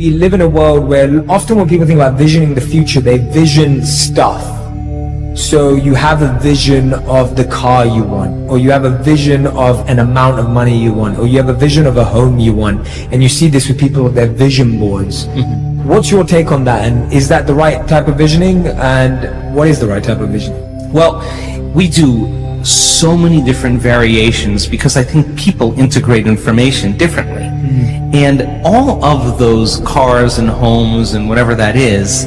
we live in a world where often when people think about visioning the future, they vision stuff. So you have a vision of the car you want, or you have a vision of an amount of money you want, or you have a vision of a home you want, and you see this with people with their vision boards. Mm-hmm. What's your take on that, and is that the right type of visioning, and what is the right type of visioning? Well, we do so many different variations because I think people integrate information differently. Mm-hmm. And all of those cars and homes and whatever that is,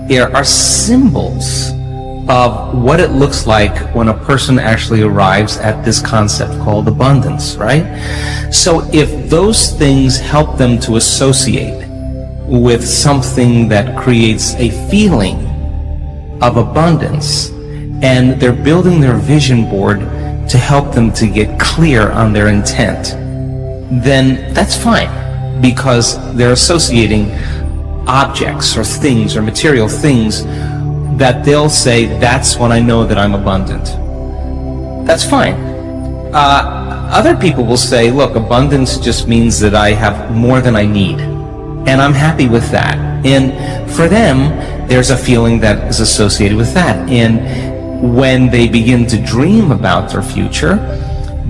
there are symbols of what it looks like when a person actually arrives at this concept called abundance, right? So if those things help them to associate with something that creates a feeling of abundance, and they're building their vision board to help them to get clear on their intent, then that's fine, because they're associating objects or things or material things that they'll say, that's when I know that I'm abundant. That's fine. Other people will say, look, abundance just means that I have more than I need, and I'm happy with that. And for them, there's a feeling that is associated with that. And when they begin to dream about their future,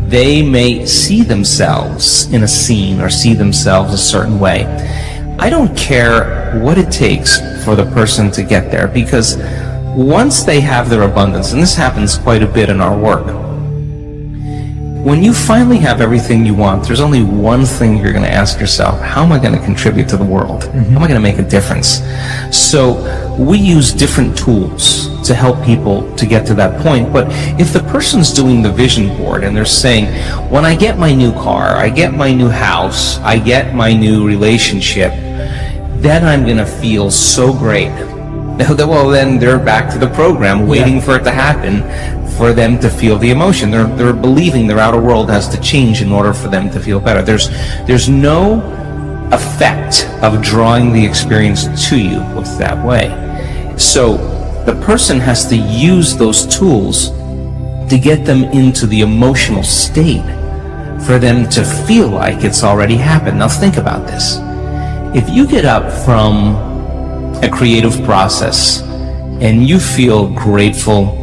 they may see themselves in a scene or see themselves a certain way. I don't care what it takes for the person to get there, because once they have their abundance, and this happens quite a bit in our work, when you finally have everything you want, there's only one thing you're going to ask yourself: how am I going to contribute to the world? Mm-hmm. How am I going to make a difference? So we use different tools to help people to get to that point. But if the person's doing the vision board and they're saying, when I get my new car, I get my new house, I get my new relationship, then I'm going to feel so great. Well, then they're back to the program, waiting for it to happen, for them to feel the emotion. They're believing their outer world has to change in order for them to feel better. There's no effect of drawing the experience to you with that way. So the person has to use those tools to get them into the emotional state for them to feel like it's already happened. Now think about this. If you get up from a creative process and you feel grateful,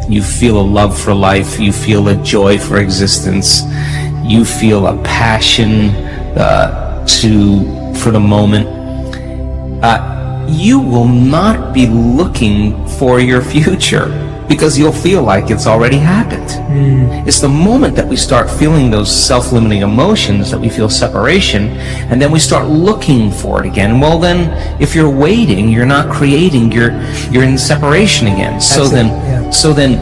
you feel a love for life, you feel a joy for existence, you feel a passion for the moment, you will not be looking for your future, because you'll feel like it's already happened. It's the moment that we start feeling those self-limiting emotions that we feel separation, and then we start looking for it again. Well, then, if you're waiting, you're not creating, you're in separation again. So then,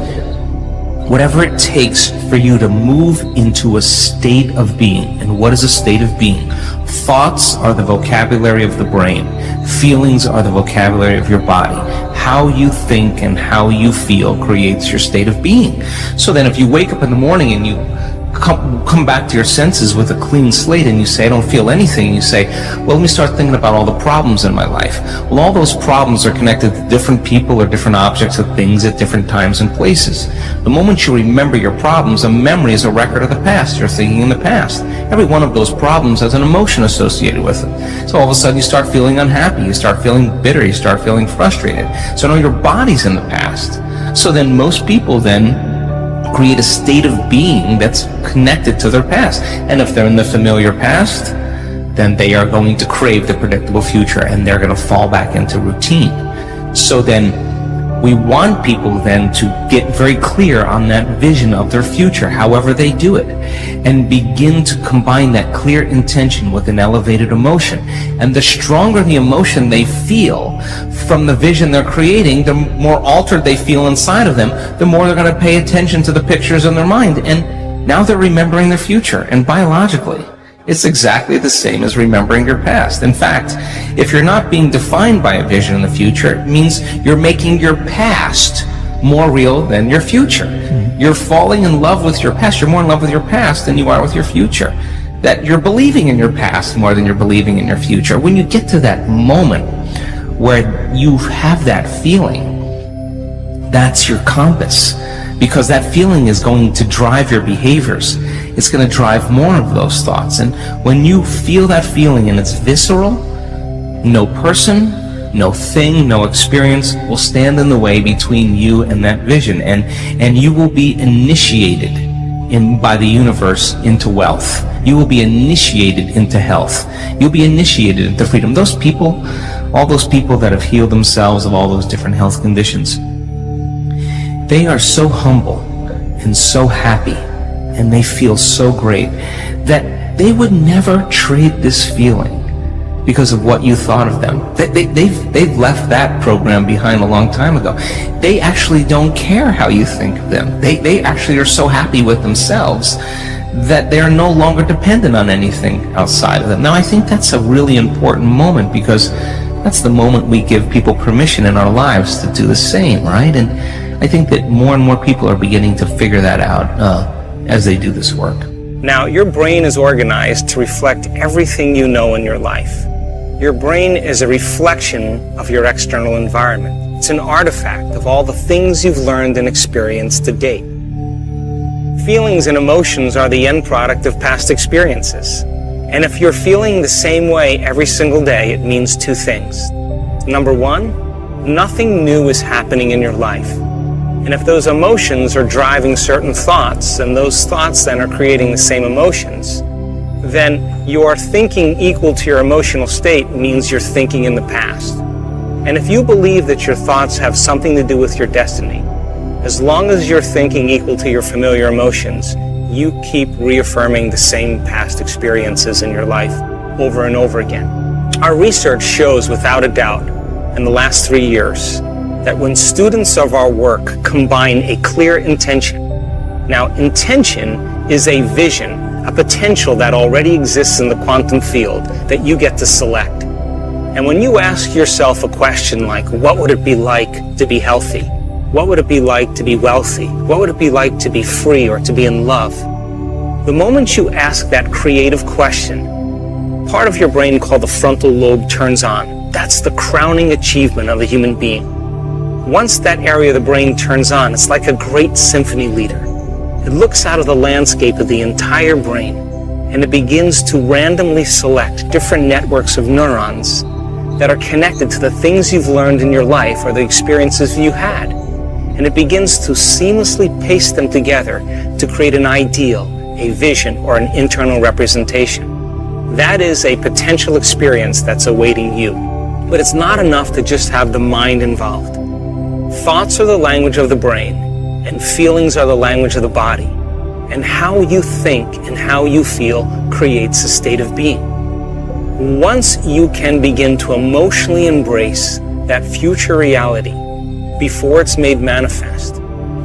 whatever it takes for you to move into a state of being. And what is a state of being? Thoughts are the vocabulary of the brain. Feelings are the vocabulary of your body. How you think and how you feel creates your state of being. So then if you wake up in the morning and you come back to your senses with a clean slate and you say, I don't feel anything, and you say, well, let me start thinking about all the problems in my life. Well, all those problems are connected to different people or different objects or things at different times and places. The moment you remember your problems, a memory is a record of the past. You're thinking in the past. Every one of those problems has an emotion associated with it. So all of a sudden you start feeling unhappy, you start feeling bitter, you start feeling frustrated. So now your body's in the past. So then most people then create a state of being that's connected to their past. And if they're in the familiar past, then they are going to crave the predictable future, and they're going to fall back into routine. So then we want people then to get very clear on that vision of their future, however they do it, and begin to combine that clear intention with an elevated emotion. And the stronger the emotion they feel from the vision they're creating, the more altered they feel inside of them, the more they're going to pay attention to the pictures in their mind. And now they're remembering their future. And biologically, it's exactly the same as remembering your past. In fact, if you're not being defined by a vision in the future, it means you're making your past more real than your future. Mm-hmm. You're falling in love with your past. You're more in love with your past than you are with your future. That you're believing in your past more than you're believing in your future. When you get to that moment where you have that feeling, that's your compass. Because that feeling is going to drive your behaviors. It's going to drive more of those thoughts. And when you feel that feeling and it's visceral, No person, no thing, no experience will stand in the way between you and that vision, and you will be initiated by the universe into wealth. You will be initiated into health. You'll be initiated into freedom. Those people, all those people that have healed themselves of all those different health conditions, they are so humble and so happy, and they feel so great that they would never trade this feeling because of what you thought of them. They've left that program behind a long time ago. They actually don't care how you think of them. They actually are so happy with themselves that they're no longer dependent on anything outside of them. Now, I think that's a really important moment, because that's the moment we give people permission in our lives to do the same, right? And I think that more and more people are beginning to figure that out as they do this work. Now, your brain is organized to reflect everything you know in your life. Your brain is a reflection of your external environment. It's an artifact of all the things you've learned and experienced to date. Feelings and emotions are the end product of past experiences. And if you're feeling the same way every single day, it means two things. Number one, nothing new is happening in your life. And if those emotions are driving certain thoughts, and those thoughts then are creating the same emotions, then your thinking equal to your emotional state means you're thinking in the past. And if you believe that your thoughts have something to do with your destiny, as long as you're thinking equal to your familiar emotions, you keep reaffirming the same past experiences in your life over and over again. Our research shows without a doubt in the last 3 years that when students of our work combine a clear intention, now intention is a vision, a potential that already exists in the quantum field that you get to select. And when you ask yourself a question like, what would it be like to be healthy? What would it be like to be wealthy? What would it be like to be free or to be in love? The moment you ask that creative question, part of your brain called the frontal lobe turns on. That's the crowning achievement of a human being. Once that area of the brain turns on, it's like a great symphony leader. It looks out of the landscape of the entire brain, and it begins to randomly select different networks of neurons that are connected to the things you've learned in your life or the experiences you had. And it begins to seamlessly paste them together to create an ideal, a vision, or an internal representation. That is a potential experience that's awaiting you. But it's not enough to just have the mind involved. Thoughts are the language of the brain, and feelings are the language of the body. And how you think and how you feel creates a state of being. Once you can begin to emotionally embrace that future reality before it's made manifest,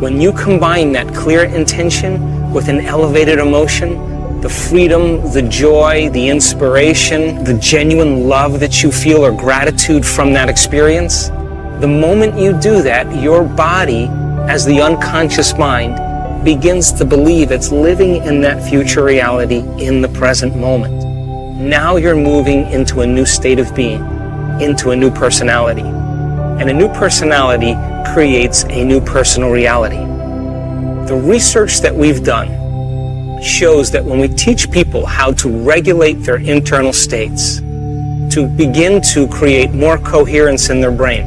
when you combine that clear intention with an elevated emotion, the freedom, the joy, the inspiration, the genuine love that you feel or gratitude from that experience, the moment you do that, your body, as the unconscious mind, begins to believe it's living in that future reality in the present moment. Now you're moving into a new state of being, into a new personality. And a new personality creates a new personal reality. The research that we've done shows that when we teach people how to regulate their internal states, to begin to create more coherence in their brain,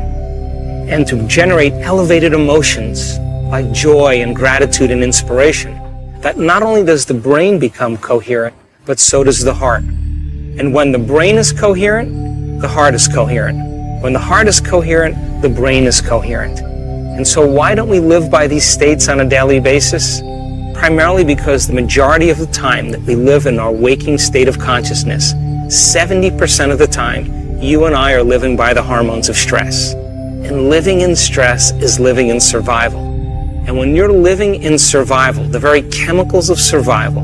and to generate elevated emotions like joy and gratitude and inspiration, that not only does the brain become coherent, but so does the heart. And when the brain is coherent, the heart is coherent. When the heart is coherent, the brain is coherent. And so why don't we live by these states on a daily basis? Primarily because the majority of the time that we live in our waking state of consciousness, 70% of the time, you and I are living by the hormones of stress. And living in stress is living in survival. And when you're living in survival, the very chemicals of survival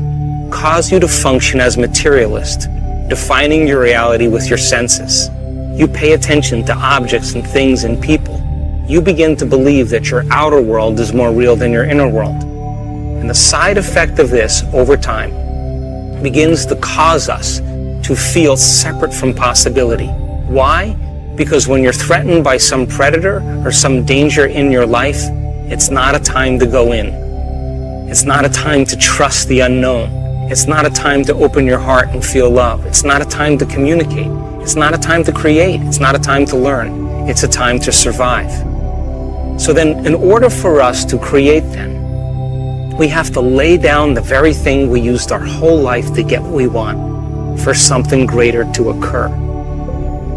cause you to function as materialist, defining your reality with your senses. You pay attention to objects and things and people. You begin to believe that your outer world is more real than your inner world. And the side effect of this, over time, begins to cause us to feel separate from possibility. Why? Because when you're threatened by some predator or some danger in your life, it's not a time to go in. It's not a time to trust the unknown. It's not a time to open your heart and feel love. It's not a time to communicate. It's not a time to create. It's not a time to learn. It's a time to survive. So then, in order for us to create then, we have to lay down the very thing we used our whole life to get what we want for something greater to occur.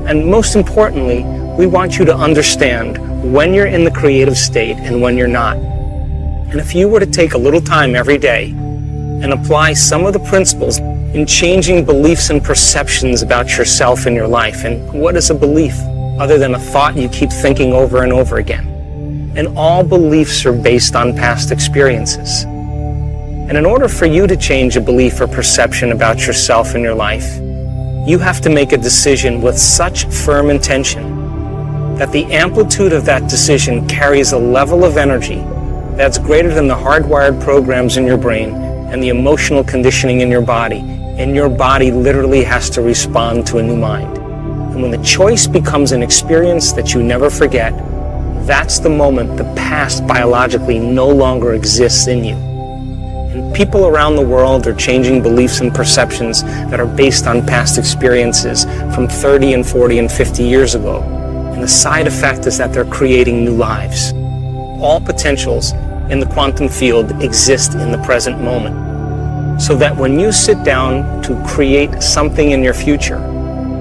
And most importantly, we want you to understand when you're in the creative state and when you're not. And if you were to take a little time every day and apply some of the principles in changing beliefs and perceptions about yourself and your life. And what is a belief other than a thought you keep thinking over and over again? And all beliefs are based on past experiences. And in order for you to change a belief or perception about yourself and your life, you have to make a decision with such firm intention that the amplitude of that decision carries a level of energy that's greater than the hardwired programs in your brain and the emotional conditioning in your body. And your body literally has to respond to a new mind. And when the choice becomes an experience that you never forget, that's the moment the past biologically no longer exists in you. And people around the world are changing beliefs and perceptions that are based on past experiences from 30 and 40 and 50 years ago. And the side effect is that they're creating new lives. All potentials in the quantum field exist in the present moment. So that when you sit down to create something in your future,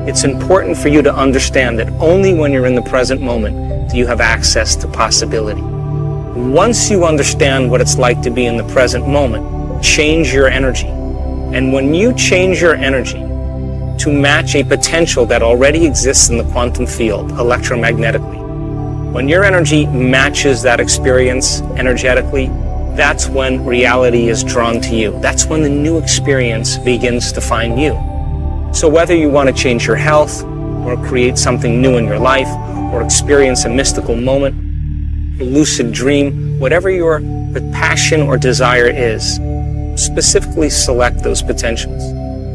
it's important for you to understand that only when you're in the present moment do you have access to possibility. Once you understand what it's like to be in the present moment, change your energy. And when you change your energy to match a potential that already exists in the quantum field electromagnetically, when your energy matches that experience energetically, that's when reality is drawn to you. That's when the new experience begins to find you. So whether you want to change your health, or create something new in your life, or experience a mystical moment, a lucid dream, whatever your passion or desire is, specifically select those potentials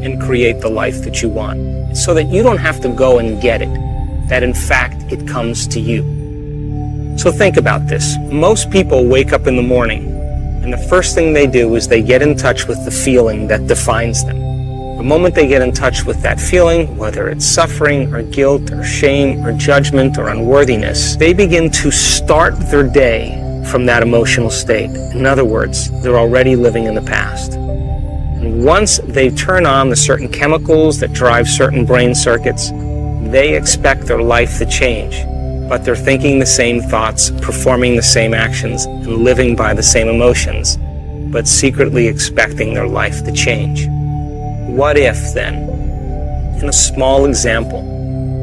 and create the life that you want, so that you don't have to go and get it, that in fact it comes to you. So think about this. Most people wake up in the morning and the first thing they do is they get in touch with the feeling that defines them. The moment they get in touch with that feeling, whether it's suffering or guilt or shame or judgment or unworthiness, they begin to start their day from that emotional state. In other words, they're already living in the past. And once they turn on the certain chemicals that drive certain brain circuits, they expect their life to change. But they're thinking the same thoughts, performing the same actions, and living by the same emotions, but secretly expecting their life to change. What if, then, in a small example,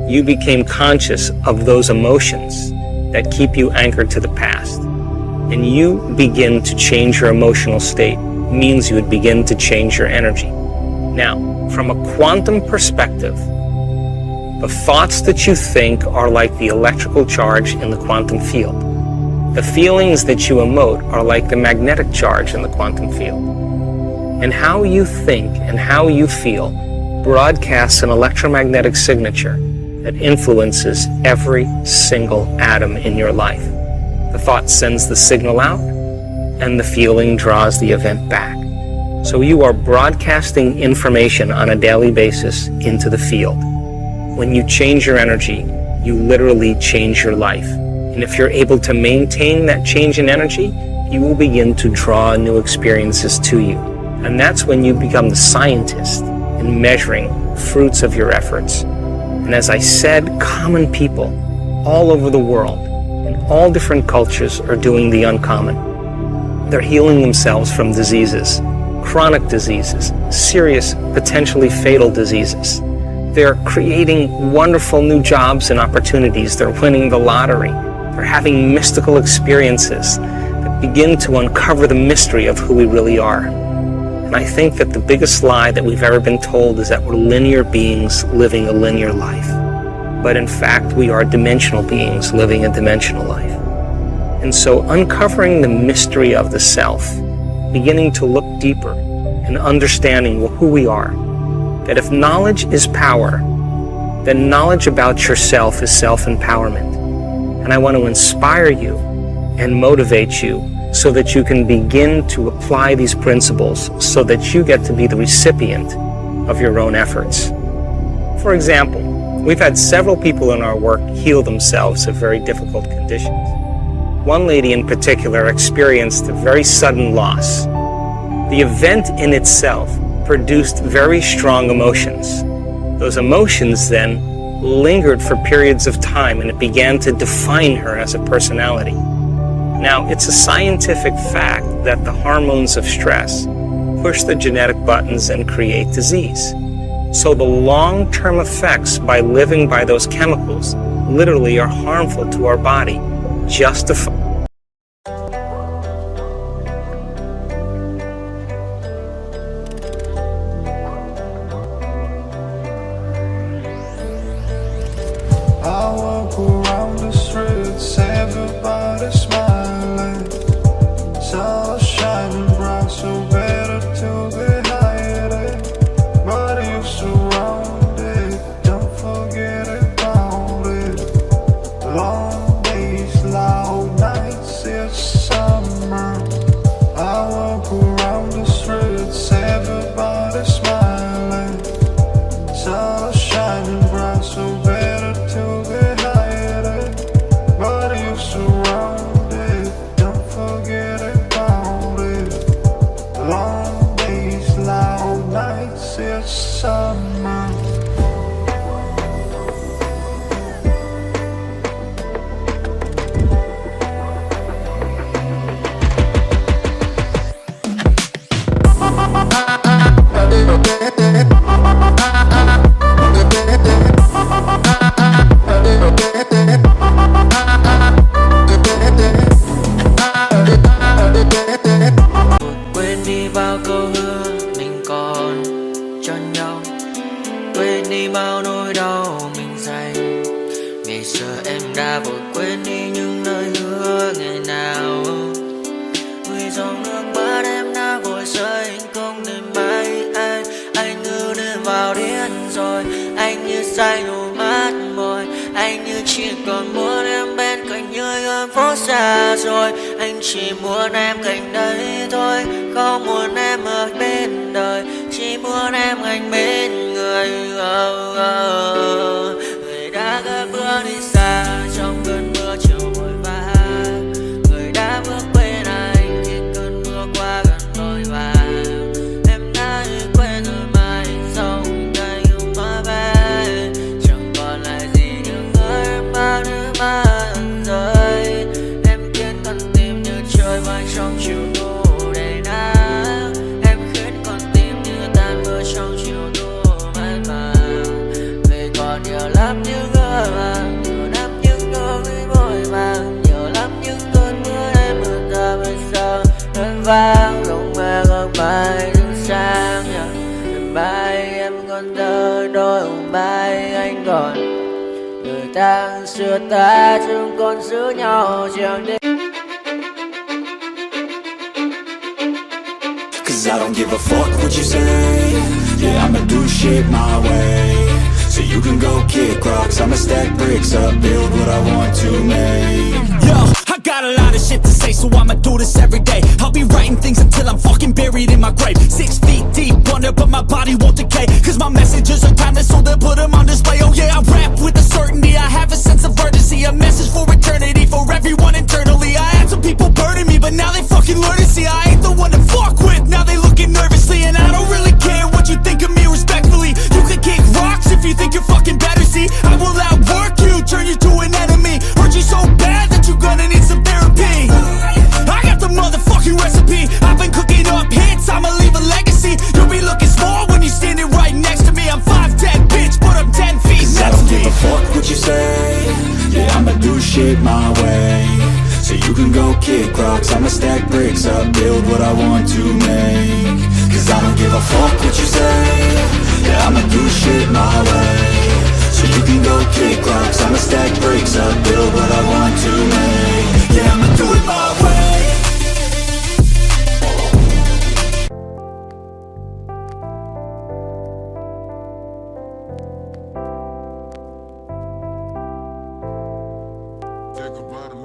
you became conscious of those emotions that keep you anchored to the past, and you begin to change your emotional state? Means you would begin to change your energy. Now, from a quantum perspective, the thoughts that you think are like the electrical charge in the quantum field. The feelings that you emote are like the magnetic charge in the quantum field. And how you think and how you feel broadcasts an electromagnetic signature that influences every single atom in your life. The thought sends the signal out, and the feeling draws the event back. So you are broadcasting information on a daily basis into the field. When you change your energy, you literally change your life. And if you're able to maintain that change in energy, you will begin to draw new experiences to you. And that's when you become the scientist in measuring fruits of your efforts. And as I said, common people all over the world, in all different cultures, are doing the uncommon. They're healing themselves from diseases, chronic diseases, serious, potentially fatal diseases. They're creating wonderful new jobs and opportunities. They're winning the lottery. They're having mystical experiences that begin to uncover the mystery of who we really are. And I think that the biggest lie that we've ever been told is that we're linear beings living a linear life. But in fact, we are dimensional beings living a dimensional life. And so uncovering the mystery of the self, beginning to look deeper and understanding who we are, that if knowledge is power, then knowledge about yourself is self-empowerment. And I want to inspire you and motivate you so that you can begin to apply these principles so that you get to be the recipient of your own efforts. For example, We've had several people in our work heal themselves of very difficult conditions. One lady in particular experienced a very sudden loss. The event in itself produced very strong emotions. Those emotions then lingered for periods of time, and it began to define her as a personality. Now, it's a scientific fact that the hormones of stress push the genetic buttons and create disease. So the long-term effects by living by those chemicals literally are harmful to our body. Justify. I walk around the streets, everybody smiling. Sun shining bright, so better to be hiding. But you surrounded, don't forget about it. Long days, loud nights, it's summer. I walk around the streets, everybody smiling. Sun shining bright, so better to be hiding. But you surrounded, don't forget about it. Long days, loud nights, it's summer. Quên đi bao câu hứa mình còn cho nhau, quên đi bao nỗi đau mình dành. Ngày xưa em đã vội quên đi những lời hứa ngày nào, vì dòng nước mắt em đã vội rơi, anh không thể mãi anh như đến vào điên rồi, anh như say đôi mắt môi, anh như chỉ còn muốn em bên cạnh như gần phố xa rồi, anh chỉ muốn em cạnh đấy thôi, không muốn em ở bên đời, chỉ muốn em anh bên người. Người đã cất bước đi xa trong cơn mưa chiều vội vã, người đã bước quên anh khi cơn mưa qua gần đôi và em đã quên rồi mai sau đây không nói về, chẳng còn lại gì những người em bao nước mắt rơi, em khiến con tim như trôi bay trong chiều thu đầy nắng, em khiến con tim như tan mưa trong chiều thu mát màng, vì còn nhiều lắm những người mà nhiều lắm những nỗi vội vàng, nhiều lắm những cơn mưa em mưa ta bây giờ vẫn vang không mẹ không bay đứng sang nhờ bay em còn thơ đôi hồng bay anh còn người ta xưa ta chúng còn giữ nhau chẳng đêm. Cause I don't give a fuck what you say. Yeah, I'ma do shit my way. So you can go kick rocks, I'ma stack bricks up, build what I want to make. Yo, I got a lot of shit to say, so I'ma do this every day. I'll be writing things until I'm fucking buried in my grave. 6 feet deep under, but my body won't decay. Cause my messages are timeless, so they'll put them on display. Oh yeah, I rap with a certainty, I have a sense of urgency. A message for eternity, for everyone internally. I had some people burning me, but now they fucking learn to see I ain't the one to fuck with. Now they looking nervously, and I don't really care what you think of me respectfully. You can kick rocks if you think you're fucking better, see. I will outwork you, turn you to an enemy. Hurt you so bad that you're gonna need some therapy. I got the motherfucking recipe, I've been cooking up hits, I'ma leave a legacy. You'll be looking small when you're standing right next to me. I'm 5'10", bitch, but I'm 10 feet next to me. I don't give a fuck what you say. Yeah, I'ma do shit my way. So you can go kick rocks, I'ma stack bricks up, build what I want to make. Cause I don't give a fuck what you say. Yeah, I'ma do shit my way. So you can go kick rocks, I'ma stack bricks up, build what I want to make. Yeah, I'ma do it my way. Think about it.